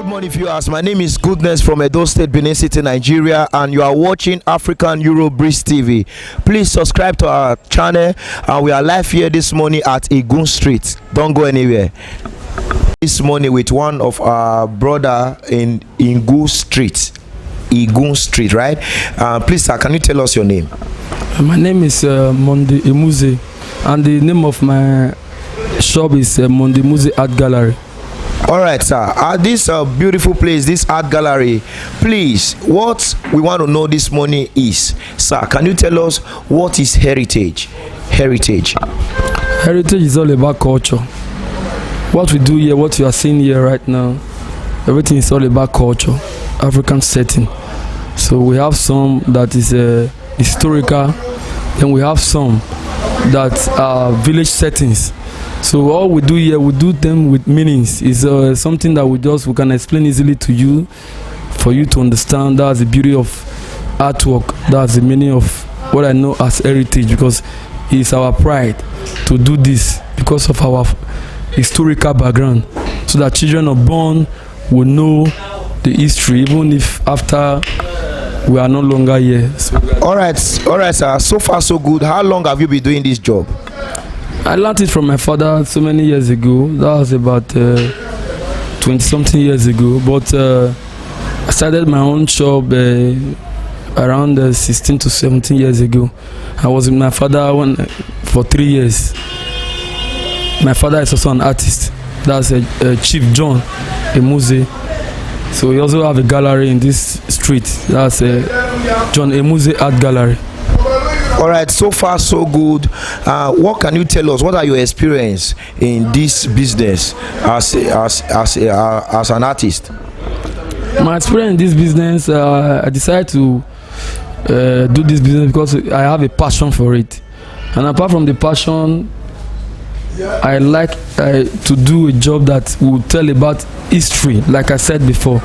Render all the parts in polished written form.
Morning viewers, my name is Goodness from Edo State, Benin City, Nigeria, and you are watching African Euro Breeze TV. Please subscribe to our channel, and we are live here this morning at Igun Street. Don't go anywhere. This morning with one of our brother in Igun Street, right? Please sir, can you tell us your name? My name is Monde Emuze, and the name of my shop is Monde Emuze Art Gallery. All right, sir. At this beautiful place, this art gallery, please, what we want to know this morning is, sir, can you tell us what is heritage? Heritage is all about culture. What we do here, what you are seeing here right now, everything is all about culture, African setting. So we have some that is historical, then we have some that are village settings. So all we do here, we do them with meanings. It's something that we can explain easily to you, for you to understand. That's the beauty of artwork. That's the meaning of what I know as heritage, because it's our pride to do this because of our historical background, so that children are born will know the history, even if after we are no longer here. So all right, sir. So far, so good. How long have you been doing this job? I learned it from my father so many years ago. That was about 20-something years ago. But I started my own shop around 16 to 17 years ago. I was with my father for 3 years. My father is also an artist. That's Chief John Emuze. So we also have a gallery in this street. That's John Emuze Art Gallery. All right, so far so good. What can you tell us? What are your experience in this business as an artist? My experience in this business, I decided to do this business because I have a passion for it. And apart from the passion, I like to do a job that will tell about history, like I said before.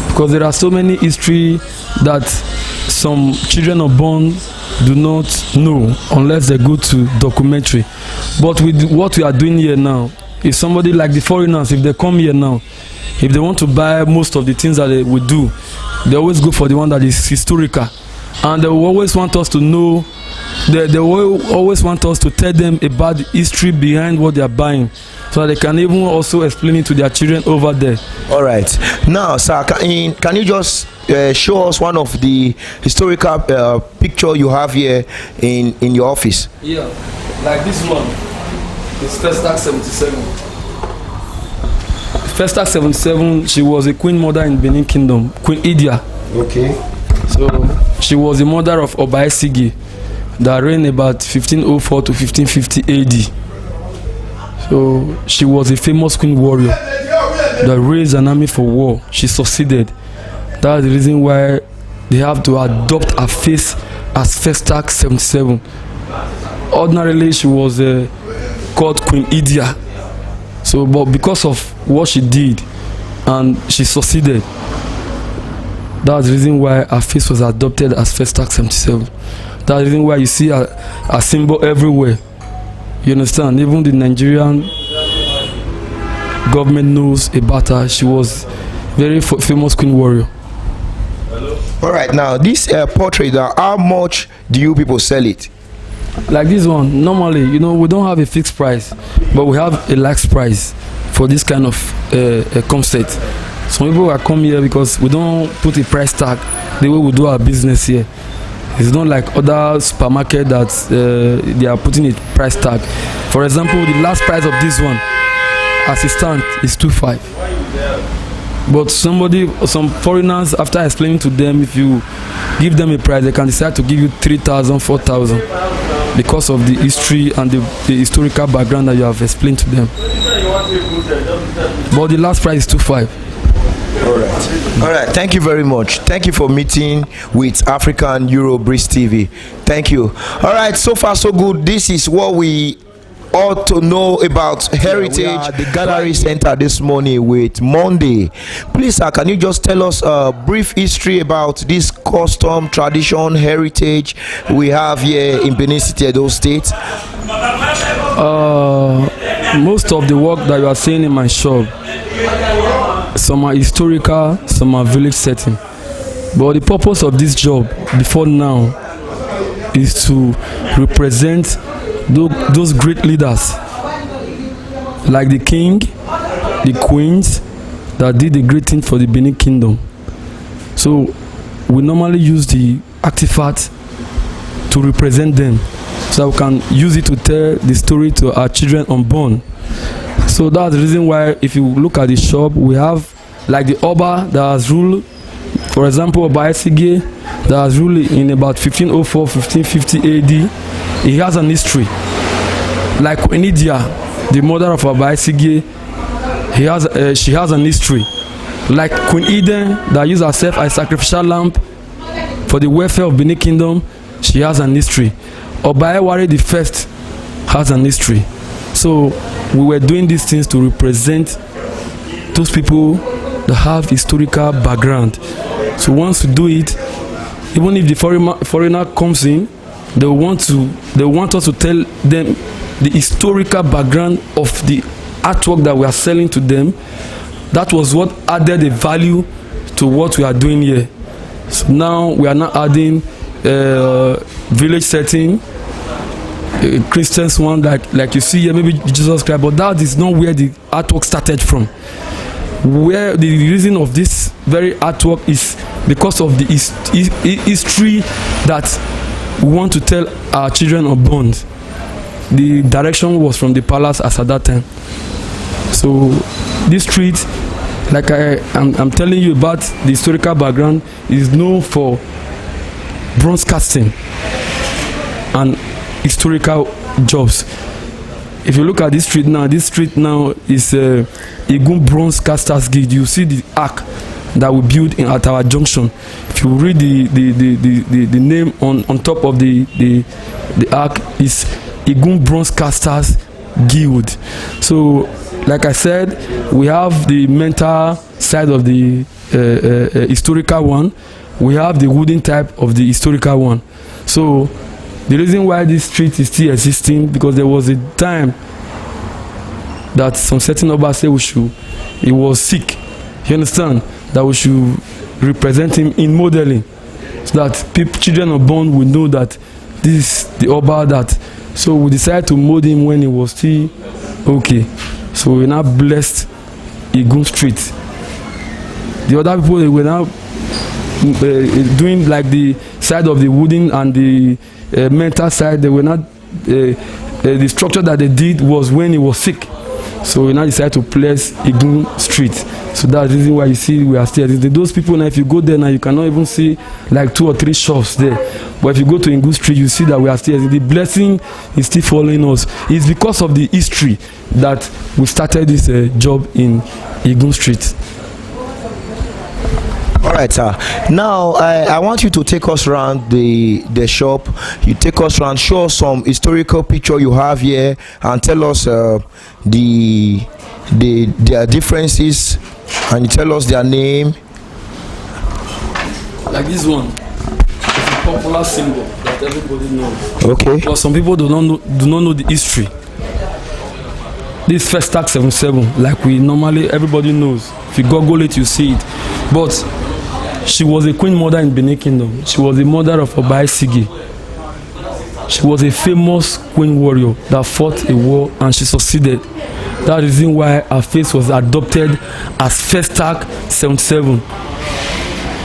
Because there are so many history that some children are born do not know unless they go to documentary. But with what we are doing here now, if somebody like the foreigners, if they come here now, if they want to buy most of the things that they will do, they always go for the one that is historical, and they will always want us to know. They will always want us to tell them about the history behind what they are buying, so that they can even also explain it to their children over there. All right. Now, sir, can you just show us one of the historical picture you have here in your office? Yeah, like this one. It's Festac 77. Festac 77. She was a queen mother in Benin Kingdom, Queen Idia. Okay. So she was the mother of Oba Esigi, that reigned about 1504 to 1550 AD. So she was a famous queen warrior that raised an army for war. She succeeded. That's the reason why they have to adopt her face as Festac 77. Ordinarily, she was called Queen Idia. So, but because of what she did and she succeeded, that's the reason why her face was adopted as Festac 77. That's the reason why you see a symbol everywhere. You understand? Even the Nigerian government knows about her. She was very famous queen warrior. All right. Now, this portrait, how much do you people sell it? Like this one, normally, we don't have a fixed price, but we have a lax price. for this kind of concept. Some people are come here because we don't put a price tag the way we do our business here. It's not like other supermarket that they are putting a price tag. For example, the last price of this one as it stands is 2.5. But some foreigners, after explaining to them, if you give them a price, they can decide to give you 3,000, 4,000 because of the history and the historical background that you have explained to them. But the last price is 2.5. All right, thank you very much. Thank you for meeting with African Euro Breeze TV. Thank you. All right, so far so good. This is what we ought to know about Heritage. We are at the Gallery Center this morning with Monday. Please, sir, can you just tell us a brief history about this custom, tradition, heritage we have here in Benin City, Edo State? Most of the work that you are seeing in my shop, some are historical, some are village setting. But the purpose of this job before now is to represent those great leaders like the king, the queens that did the great thing for the Benin Kingdom. So we normally use the artifact to represent them, so that we can use it to tell the story to our children unborn. So that's the reason why, if you look at the shop, we have like the Oba that has ruled, for example, Oba Esige that has ruled in about 1504, 1550 AD. He has an history. Like Enidia, the mother of Oba Esige, she has an history. Like Queen Eden that used herself as a sacrificial lamb for the welfare of Benin Kingdom, she has an history. Oba Ewari the first has an history. So we were doing these things to represent those people that have historical background. So once we do it, even if the foreigner comes in, they want us to tell them the historical background of the artwork that we are selling to them. That was what added a value to what we are doing here. So now we are not adding village setting, Christians one like you see here, maybe Jesus Christ, but that is not where the artwork started from. Where the reason of this very artwork is because of the history that we want to tell our children unborn. The direction was from the palace as at that time. So this street, like I'm telling you about the historical background, is known for bronze casting and historical jobs. If you look at this street now is Igun Bronze Casters Guild. You see the arc that we built at our junction. If you read the name on top of the arc is Igun Bronze Casters Guild. So like I said, we have the mental side of the historical one. We have the wooden type of the historical one. So the reason why this street is still existing, because there was a time that some certain Oba said he was sick. You understand? That we should represent him in modeling, so that children unborn will know that this is the Oba that. So we decided to mold him when he was still okay. So we now blessed Igun Street. The other people, they were now doing like the side of the wooden and the mental side. They were not the structure that they did was when he was sick. So we now decided to place Igun Street. So that's the reason why you see we are still those people now. If you go there now, you cannot even see like 2 or 3 shops there. But if you go to Igun Street, you see that we are still the blessing is still following us. It's because of the history that we started this job in Igun Street. All right, sir. Now I want you to take us around the shop. You take us around, show us some historical picture you have here, and tell us their differences, and you tell us their name. Like this one, it's a popular symbol that everybody knows. Okay. But some people do not know the history. This first tag 77, like we normally everybody knows. If you Google it, you see it. But she was a queen mother in Benin Kingdom. She was the mother of Oba Esige. She was a famous queen warrior that fought a war and she succeeded. That's the reason why her face was adopted as Festac 77.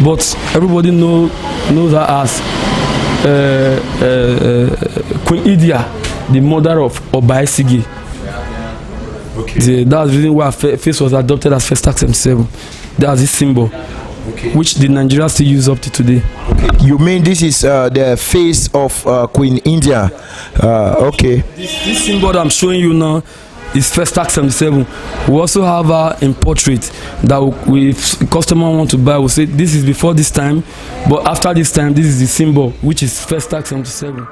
But everybody knows her as Queen Idia, the mother of Obaisigi. Okay. That's the reason why her face was adopted as Festac 77. That's the symbol. Okay. Which the Nigerians still use up to today. Okay. You mean this is the face of Queen India? Okay. This symbol that I'm showing you now is Festac 77. We also have her in portrait that we if customer want to buy, we say this is before this time, but after this time, this is the symbol, which is Festac 77.